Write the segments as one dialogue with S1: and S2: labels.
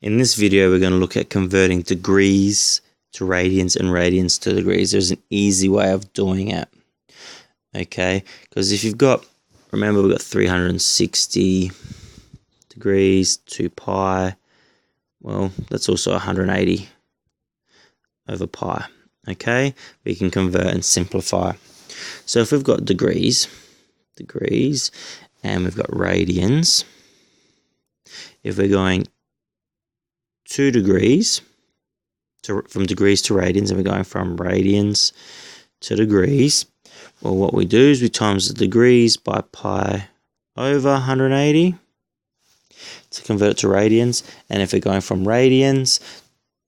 S1: In this video, we're going to look at converting degrees to radians and radians to degrees. There's an easy way of doing it, okay? Because if you've got, remember we've got 360 degrees to pi, well, that's also 180 over pi, okay? We can convert and simplify. So if we've got degrees, and we've got radians, if we're going 2 degrees from degrees to radians, and we're going from radians to degrees, well, what we do is we times the degrees by pi over 180 to convert it to radians. And if we're going from radians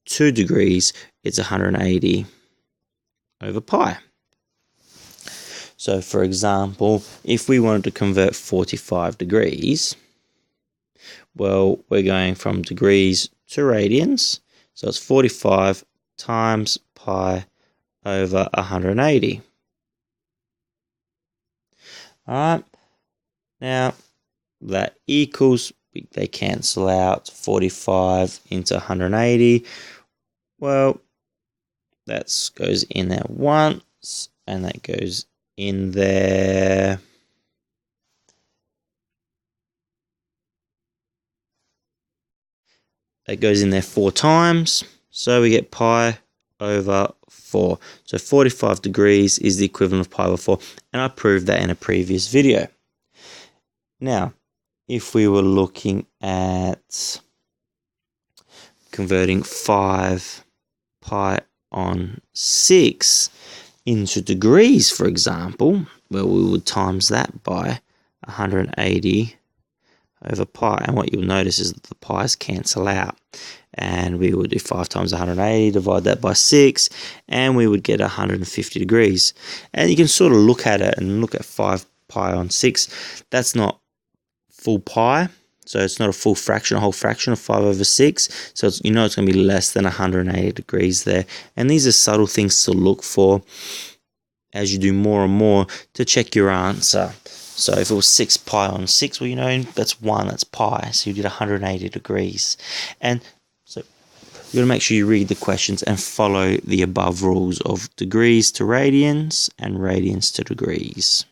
S1: to degrees, it's 180 over pi. So for example, if we wanted to convert 45 degrees, well, we're going from degrees to radians, so it's 45 times pi over 180. All right, now that equals, they cancel out, 45 into 180. Well, that goes in there once, and that goes in there that goes in there 4 times, so we get pi over 4. So 45 degrees is the equivalent of pi over 4, and I proved that in a previous video. Now, if we were looking at converting 5 pi on 6 into degrees, for example, well, we would times that by 180 over pi, and what you'll notice is that the pi's cancel out, and we would do 5 times 180, divide that by 6, and we would get 150 degrees. And you can sort of look at it and look at 5 pi on 6. That's not full pi, so it's not a full fraction, a whole fraction of 5 over 6. So it's, you know, it's going to be less than 180 degrees there. And these are subtle things to look for as you do more and more to check your answer. So if it was 6 pi on 6, well, you know, that's 1, that's pi. So you did 180 degrees. And so you've got to make sure you read the questions and follow the above rules of degrees to radians and radians to degrees.